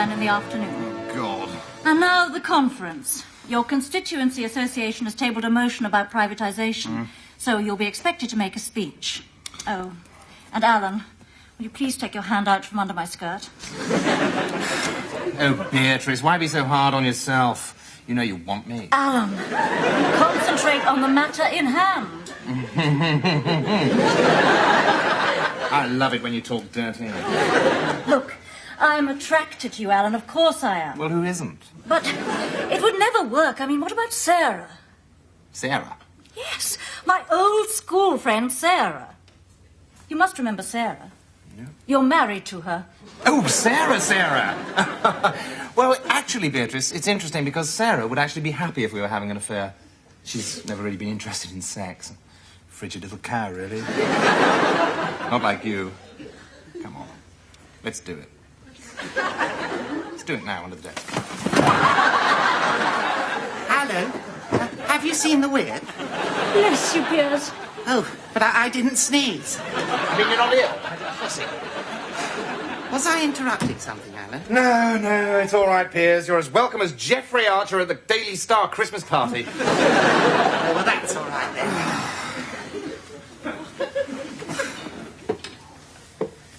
return in the afternoon. Oh, God. And now the conference. Your constituency association has tabled a motion about privatisation, so you'll be expected to make a speech. Oh, and Alan, will you please take your hand out from under my skirt? Oh, Beatrice, why be so hard on yourself? You know you want me. Alan, concentrate on the matter in hand. I love it when you talk dirty. Look, I'm attracted to you, Alan. Of course I am. Well, who isn't? But it would never work. I mean, what about Sarah? Sarah? Yes, my old school friend, Sarah. You must remember Sarah. Yeah. You're married to her. Oh, Sarah! Well, actually, Beatrice, it's interesting because Sarah would actually be happy if we were having an affair. She's never really been interested in sex. Frigid little cow, really. Not like you. Come on. Let's do it. Let's do it now, under the desk. Hello. Have you seen the whip? Bless you, Piers. Oh, but I didn't sneeze. I mean, you're not ill. Was I interrupting something, Alan? No, it's all right, Piers. You're as welcome as Geoffrey Archer at the Daily Star Christmas party. Oh, well, that's all right, then.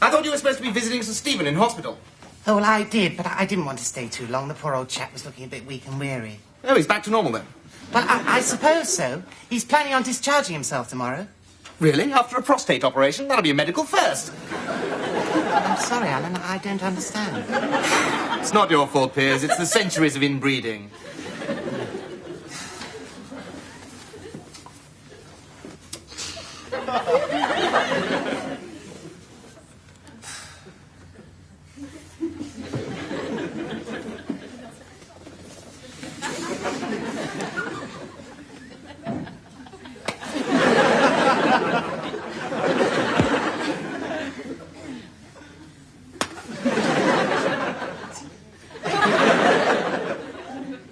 I thought you were supposed to be visiting Sir Stephen in hospital. Oh, well, I did, but I didn't want to stay too long. The poor old chap was looking a bit weak and weary. Oh, he's back to normal then? Well, I suppose so. He's planning on discharging himself tomorrow. Really? After a prostate operation? That'll be a medical first. I'm sorry, Alan, I don't understand. It's not your fault, Piers. It's the centuries of inbreeding.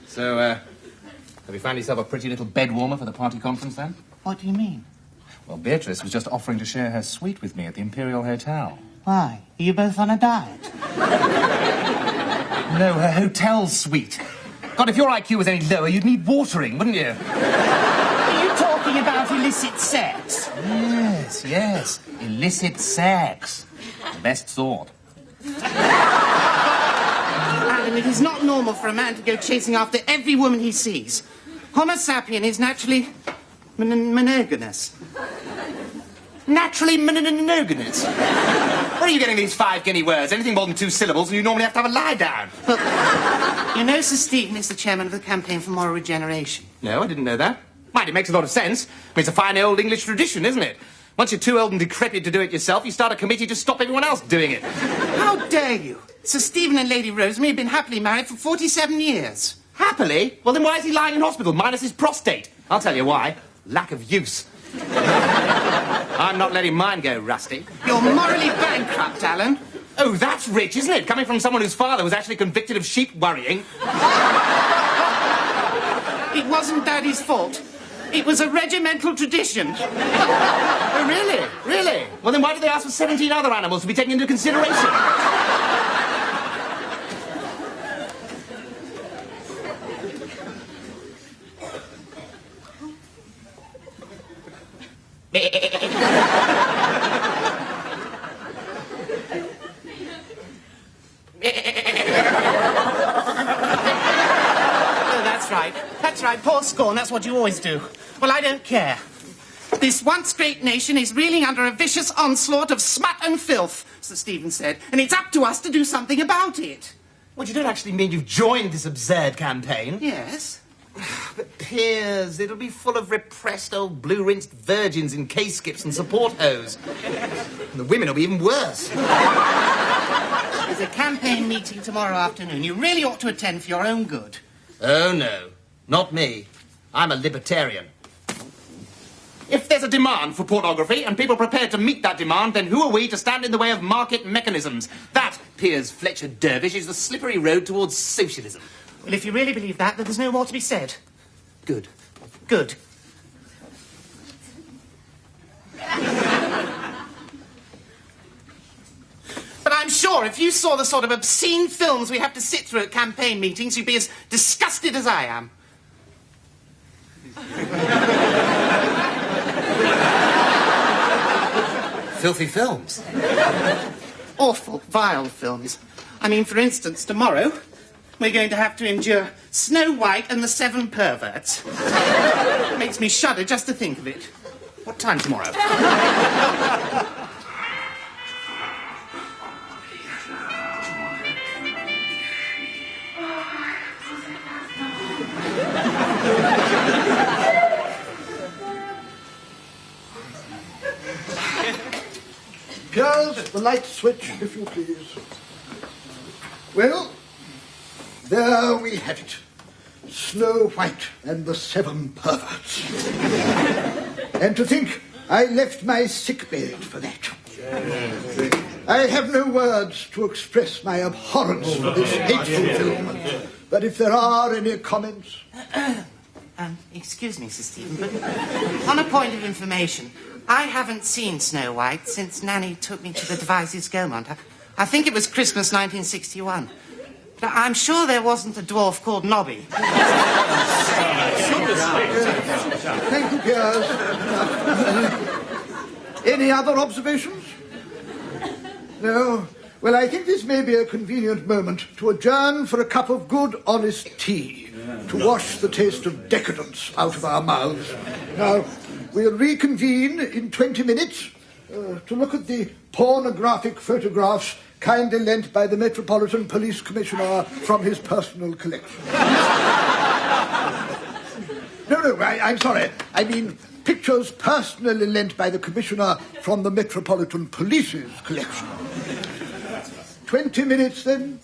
So, have you found yourself a pretty little bed warmer for the party conference, then? What do you mean? Well, Beatrice was just offering to share her suite with me at the Imperial Hotel. Why? Are you both on a diet? No, her hotel suite. God, if your IQ was any lower, you'd need watering, wouldn't you? Are you talking about illicit sex? Yes. Illicit sex. The best sort. Alan, it is not normal for a man to go chasing after every woman he sees. Homo sapien is naturally monogamous. Naturally monogamous? Where are you getting these 5 guinea words? Anything more than 2 syllables and you normally have to have a lie down. Well, you know Sir Stephen is the chairman of the Campaign for Moral Regeneration. No, I didn't know that. Mind, it makes a lot of sense. I mean, it's a fine old English tradition, isn't it? Once you're too old and decrepit to do it yourself, you start a committee to stop everyone else doing it. How dare you? Sir Stephen and Lady Rosemary have been happily married for 47 years. Happily? Well, then why is he lying in hospital, minus his prostate? I'll tell you why. Lack of use. I'm not letting mine go rusty. You're morally bankrupt, Alan. Oh, that's rich, isn't it? Coming from someone whose father was actually convicted of sheep worrying. It wasn't Daddy's fault. It was a regimental tradition. Oh, really? Really? Well, then why did they ask for 17 other animals to be taken into consideration? That's right, poor scorn, that's what you always do. Well, I don't care. This once great nation is reeling under a vicious onslaught of smut and filth, Sir Stephen said, and it's up to us to do something about it. Well, you don't actually mean you've joined this absurd campaign? Yes. But Piers, it'll be full of repressed old blue-rinsed virgins in K-skips and support hose. And the women will be even worse. There's a campaign meeting tomorrow afternoon. You really ought to attend for your own good. Oh, no. Not me. I'm a libertarian. If there's a demand for pornography and people prepared to meet that demand, then who are we to stand in the way of market mechanisms? That, Piers Fletcher Dervish, is the slippery road towards socialism. Well, if you really believe that, then there's no more to be said. Good. Good. But I'm sure if you saw the sort of obscene films we have to sit through at campaign meetings, you'd be as disgusted as I am. Filthy films. Awful, vile films. I mean, for instance, tomorrow, we're going to have to endure Snow White and the Seven Perverts. It makes me shudder just to think of it. What time tomorrow? Girls, the light switch, if you please. Well, there we have it. Snow White and the Seven Perverts. And to think I left my sickbed for that. I have no words to express my abhorrence for this hateful film. But if there are any comments... Excuse me, Sir Stephen, but on a point of information, I haven't seen Snow White since Nanny took me to the Devizes Gaumont. I think it was Christmas 1961. But I'm sure there wasn't a dwarf called Nobby. Thank you, Piers. Any other observations? No? Well, I think this may be a convenient moment to adjourn for a cup of good, honest tea, to wash the taste of decadence out of our mouths. Now, we'll reconvene in 20 minutes to look at the pornographic photographs kindly lent by the Metropolitan Police Commissioner from his personal collection. No, I'm sorry. I mean, pictures personally lent by the Commissioner from the Metropolitan Police's collection. 20 minutes, then.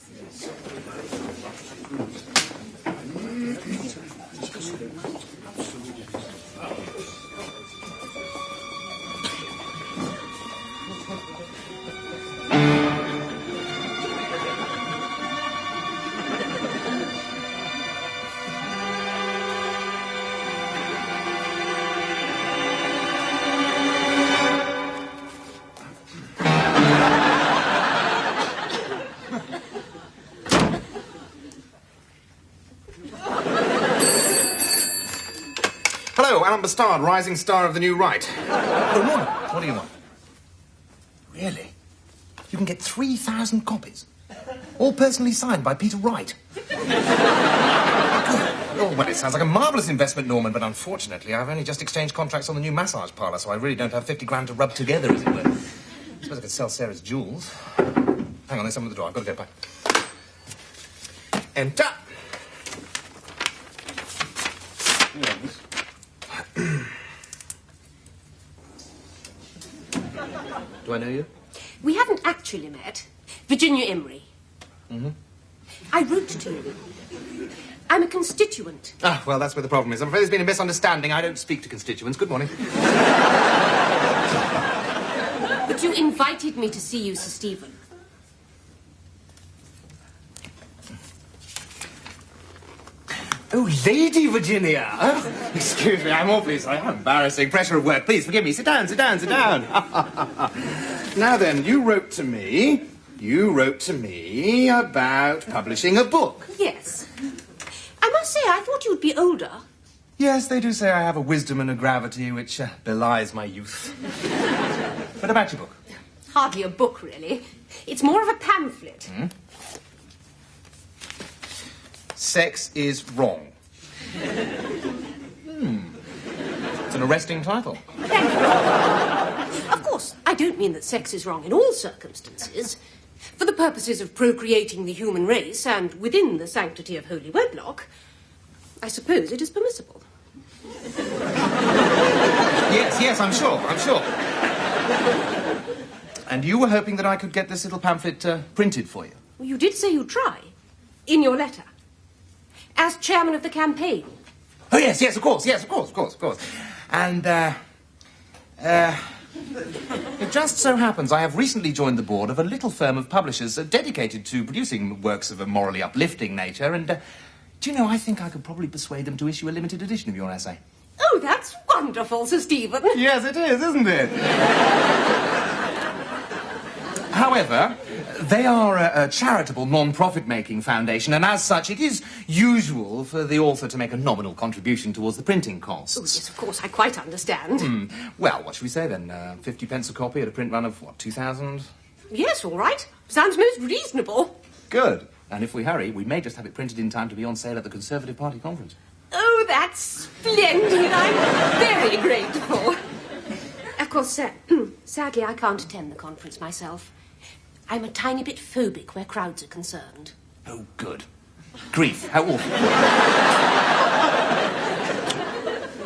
Hello, Alan Bastard, rising star of the New Right. Good morning. What do you want? Really? You can get 3,000 copies? All personally signed by Peter Wright. Oh, well, it sounds like a marvellous investment, Norman, but unfortunately I've only just exchanged contracts on the new massage parlour, so I really don't have 50 grand to rub together, as it were. I suppose I could sell Sarah's jewels. Hang on, there's someone at the door. I've got to go. Bye. Enter. Do I know you? We haven't actually met. Virginia Emery. Mm-hmm. I wrote to you. I'm a constituent. Ah, well, that's where the problem is. I'm afraid there's been a misunderstanding. I don't speak to constituents. Good morning. But you invited me to see you, Sir Stephen. Oh, Lady Virginia. Oh, excuse me, I'm awfully sorry. How embarrassing. Pressure of work. Please, forgive me. Sit down, sit down, sit down. Now then, you wrote to me about publishing a book. Yes. I must say, I thought you'd be older. Yes, they do say I have a wisdom and a gravity which belies my youth. But about your book? Hardly a book, really. It's more of a pamphlet. Hmm? Sex is wrong. It's an arresting title. Thank you. Of course, I don't mean that sex is wrong in all circumstances. For the purposes of procreating the human race and within the sanctity of holy wedlock, I suppose it is permissible. Yes, I'm sure. And you were hoping that I could get this little pamphlet printed for you? Well, you did say you'd try. In your letter. As chairman of the campaign. Oh, yes, of course. And, it just so happens I have recently joined the board of a little firm of publishers dedicated to producing works of a morally uplifting nature, and, do you know, I think I could probably persuade them to issue a limited edition of your essay. Oh, that's wonderful, Sir Stephen. Yes, it is, isn't it? However, They are a charitable, non-profit-making foundation, and as such, it is usual for the author to make a nominal contribution towards the printing costs. Oh, yes, of course, I quite understand. Well, what should we say then? 50 pence a copy at a print run of, what, 2,000? Yes, all right. Sounds most reasonable. Good. And if we hurry, we may just have it printed in time to be on sale at the Conservative Party conference. Oh, that's splendid. I'm very grateful. Of course, sadly, I can't attend the conference myself. I'm a tiny bit phobic where crowds are concerned. Oh, good. Grief, how awful.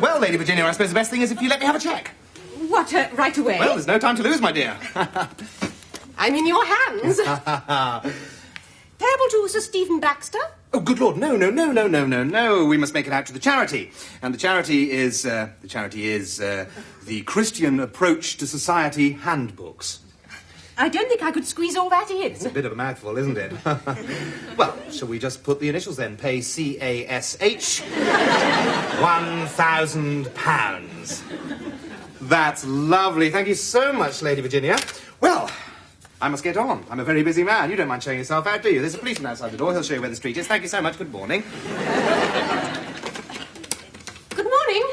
Well, Lady Virginia, I suppose the best thing is if you let me have a cheque. What, right away? Well, there's no time to lose, my dear. I'm in your hands. Payable to Sir Stephen Baxter? Oh, good Lord, no. We must make it out to the charity. And the charity is the Christian Approach to Society Handbooks. I don't think I could squeeze all that in. It's a bit of a mouthful, isn't it? Well, shall we just put the initials then? Pay CASH £1,000. That's lovely. Thank you so much, Lady Virginia. Well, I must get on. I'm a very busy man. You don't mind showing yourself out, do you? There's a policeman outside the door. He'll show you where the street is. Thank you so much. Good morning. Good morning.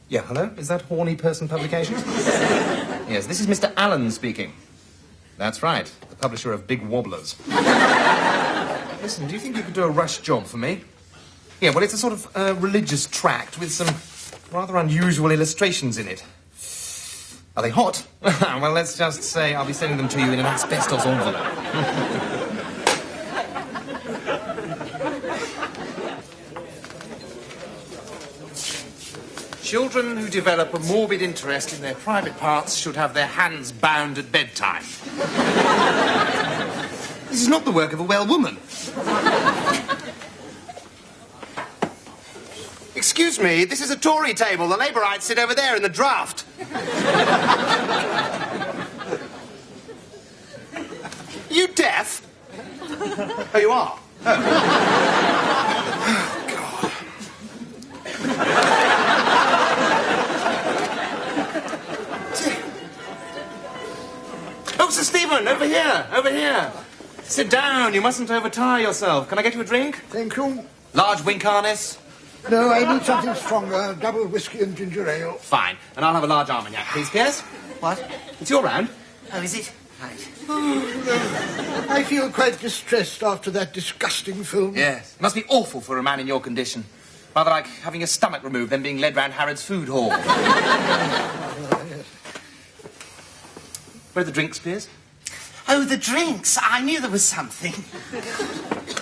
Yeah, hello? Is that Horny Person Publications? Yes, this is Mr. Allen speaking. That's right, the publisher of Big Wobblers. Listen, do you think you could do a rush job for me? Yeah, well, it's a sort of religious tract with some rather unusual illustrations in it. Are they hot? Well, let's just say I'll be sending them to you in an asbestos envelope. Children who develop a morbid interest in their private parts should have their hands bound at bedtime. This is not the work of a well woman. Excuse me, this is a Tory table. The Labourites sit over there in the draft. You deaf? Oh, you are? Oh. Oh, Sir Stephen, over here. Sit down, you mustn't overtire yourself. Can I get you a drink? Thank you. Large wink harness? No, I need something stronger. Double whiskey and ginger ale. Fine, and I'll have a large Armagnac, please, Pierce. What? It's your round. Oh, is it? Right. I feel quite distressed after that disgusting film. Yes, it must be awful for a man in your condition. Rather like having your stomach removed than being led round Harrod's food hall. Where are the drinks, Pierce? Oh, the drinks. I knew there was something.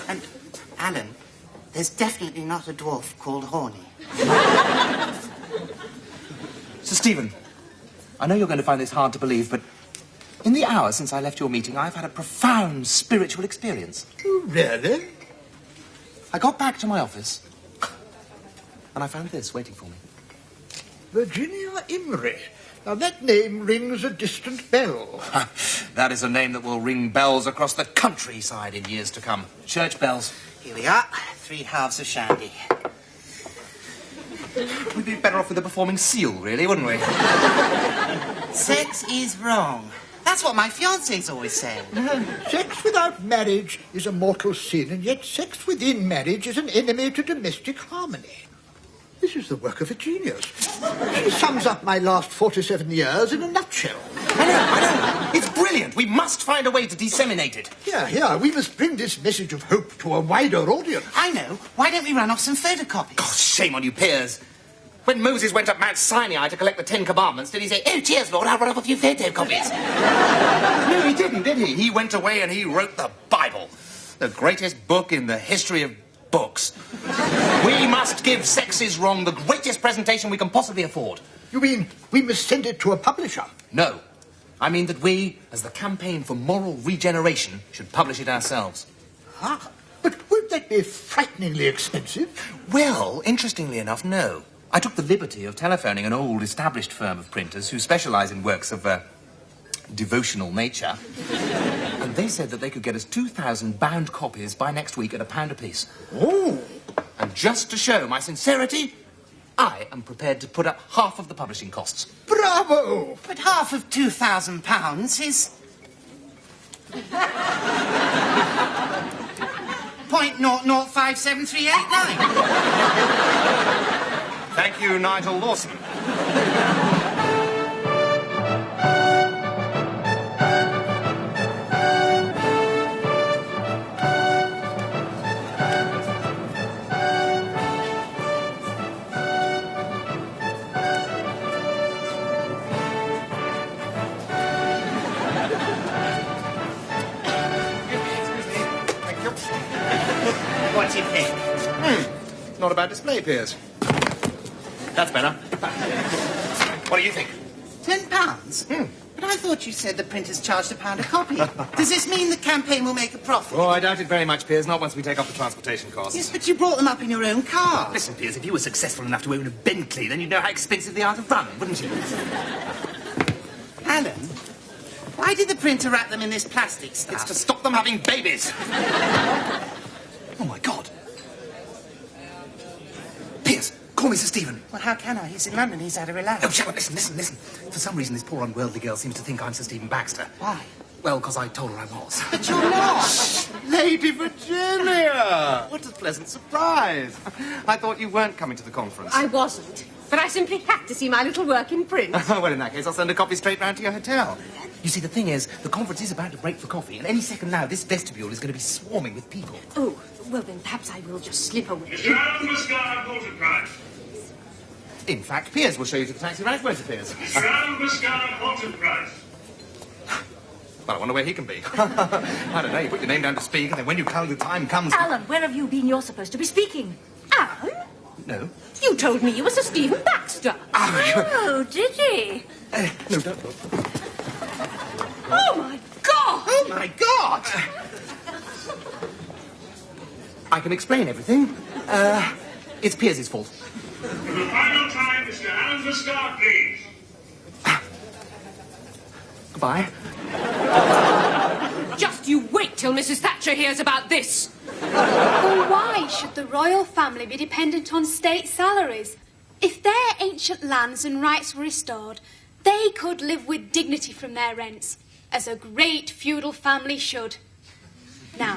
And, Alan, there's definitely not a dwarf called Horny. Sir Stephen, I know you're going to find this hard to believe, but in the hour since I left your meeting, I've had a profound spiritual experience. Oh, really? I got back to my office, and I found this waiting for me. Virginia Imrie. Now, that name rings a distant bell. That is a name that will ring bells across the countryside in years to come. Church bells. Here we are. 3 halves of shandy. We'd be better off with a performing seal, really, wouldn't we? Sex is wrong. That's what my fiancé's always saying. Sex without marriage is a mortal sin, and yet sex within marriage is an enemy to domestic harmony. This is the work of a genius. She sums up my last 47 years in a nutshell. I know. It's brilliant. We must find a way to disseminate it. Here, we must bring this message of hope to a wider audience. I know. Why don't we run off some photocopies? God, shame on you, Piers. When Moses went up Mount Sinai to collect the 10 Commandments, did he say, "Oh, cheers, Lord, I'll run off a few photocopies"? No, he didn't, did he? He went away and he wrote the Bible. The greatest book in the history of books. We must give Sex is Wrong the greatest presentation we can possibly afford. You mean we must send it to a publisher? No. I mean that we, as the Campaign for Moral Regeneration, should publish it ourselves. Ah, but won't that be frighteningly expensive? Well, interestingly enough, no. I took the liberty of telephoning an old established firm of printers who specialise in works of devotional nature. And they said that they could get us 2,000 bound copies by next week at £1 apiece. Oh! And just to show my sincerity, I am prepared to put up half of the publishing costs. Bravo! But half of £2,000 is... 0.005739. Thank you, Nigel Lawson. What do you think? Not a bad display, Piers. That's better. What do you think? £10? But I thought you said the printers charged £1 a copy. Does this mean the campaign will make a profit? Oh, I doubt it very much, Piers. Not once we take off the transportation costs. Yes, but you brought them up in your own car. Listen, Piers, if you were successful enough to own a Bentley, then you'd know how expensive they are to run, wouldn't you? Alan, why did the printer wrap them in this plastic stuff? It's to stop them having babies. Oh, my God. Piers, call me Sir Stephen. Well, how can I? He's in London. He's had a relax. Oh, shut up. Listen. For some reason, this poor unworldly girl seems to think I'm Sir Stephen Baxter. Why? Well, because I told her I was. But you're not. Lady Virginia! What a pleasant surprise. I thought you weren't coming to the conference. I wasn't, but I simply had to see my little work in print. Well, in that case, I'll send a copy straight round to your hotel. You see, the thing is, the conference is about to break for coffee, and any second now, this vestibule is going to be swarming with people. Oh, well then perhaps I will just slip away. Mr. Alan Muscard, Waterprice. In fact, Piers will show you to the taxi rank. Where's it, Piers? Mr. Alan Muscard, Waterprice. Well, I wonder where he can be. I don't know, you put your name down to speak, and then when you count the time comes... Alan, where have you been? You're supposed to be speaking. Alan? No. You told me you were Sir Stephen Baxter. Oh, did he? No, don't look. Oh, my God! Oh, my God! I can explain everything. It's Piers's fault. For the final time, Mr. Alan Muscard, please. Goodbye. Just you wait till Mrs. Thatcher hears about this. Well, why should the royal family be dependent on state salaries? If their ancient lands and rights were restored, they could live with dignity from their rents, as a great feudal family should. Now,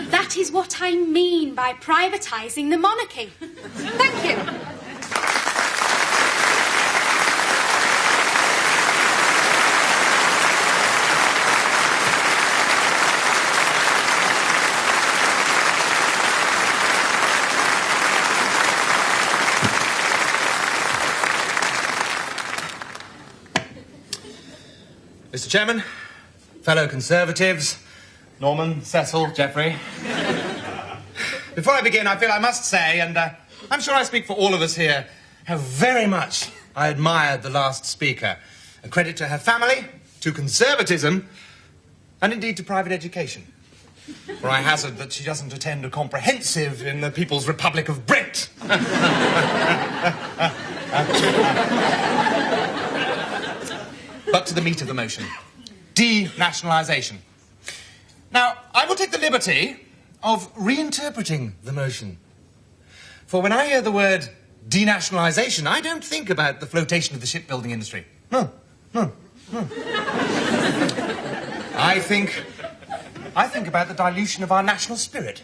that is what I mean by privatising the monarchy. Thank you. Mr. Chairman, fellow Conservatives, Norman, Cecil, Geoffrey. Before I begin, I feel I must say, and I'm sure I speak for all of us here, how very much I admired the last speaker. A credit to her family, to conservatism, and indeed to private education. For I hazard that she doesn't attend a comprehensive in the People's Republic of Brent. But to the meat of the motion. Denationalisation. Now, I will take the liberty of reinterpreting the motion. For when I hear the word denationalisation, I don't think about the flotation of the shipbuilding industry. No. I think about the dilution of our national spirit.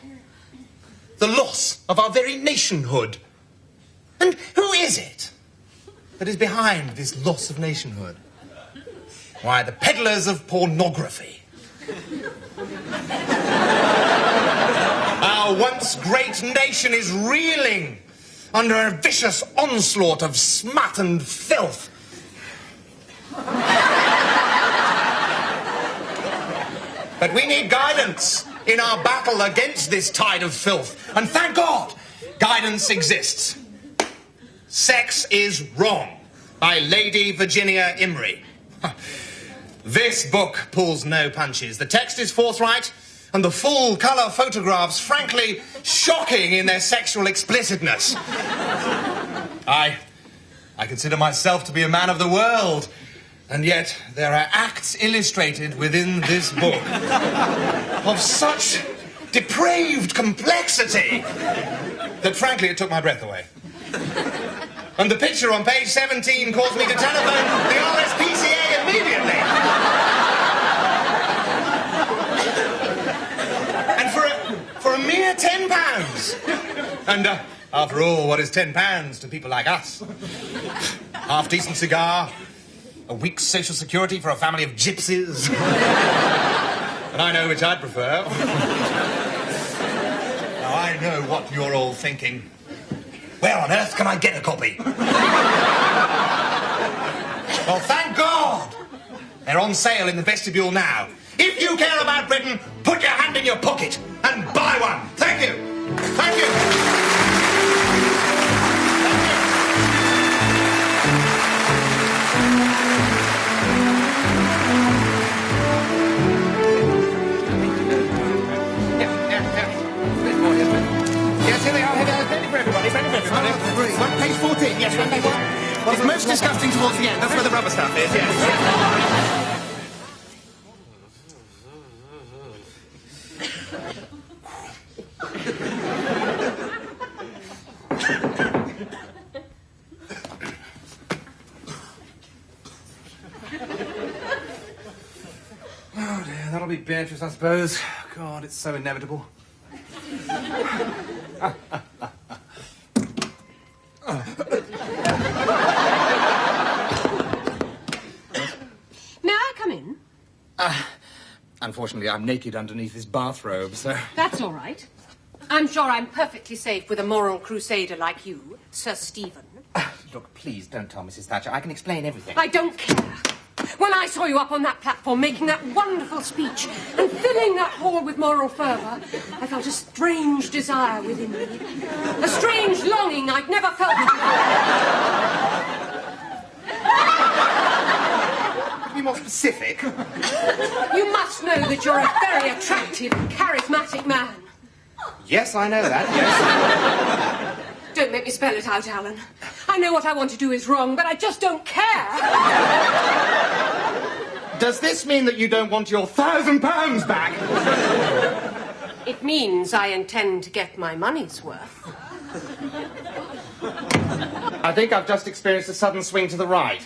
The loss of our very nationhood. And who is it that is behind this loss of nationhood? Why, the peddlers of pornography. Our once great nation is reeling under a vicious onslaught of smut and filth. But we need guidance in our battle against this tide of filth. And thank God, guidance exists. Sex is Wrong by Lady Virginia Imrie. This book pulls no punches. The text is forthright, and the full-colour photographs, frankly, shocking in their sexual explicitness. I consider myself to be a man of the world, and yet there are acts illustrated within this book of such depraved complexity that, frankly, it took my breath away. And the picture on page 17 caused me to telephone the RSPCA immediately. And for a mere £10. And after all, what is £10 to people like us? Half-decent cigar, a week's social security for a family of gypsies. And I know which I'd prefer. Now, I know what you're all thinking. Where on earth can I get a copy? Well, thank God! They're on sale in the vestibule now. If you care about Britain, put your hand in your pocket and buy one. Thank you. Thank you. Yes, here they are. Plenty for everybody. Page 14. Yes, one page 1. Well, it's most disgusting towards the end. That's where the rubber stuff is, yes. Oh, dear, that'll be Beatrice, I suppose. God, it's so inevitable. May I come in? Unfortunately, I'm naked underneath this bathrobe, so... That's all right. I'm sure I'm perfectly safe with a moral crusader like you, Sir Stephen. Look, please don't tell Mrs. Thatcher. I can explain everything. I don't care. When I saw you up on that platform making that wonderful speech and filling that hall with moral fervour, I felt a strange desire within me. A strange longing I'd never felt before. Be more specific. You must know that you're a very attractive, charismatic man. Yes, I know that, yes. Don't make me spell it out, Alan. I know what I want to do is wrong, but I just don't care. Does this mean that you don't want your £1,000 back? It means I intend to get my money's worth. I think I've just experienced a sudden swing to the right.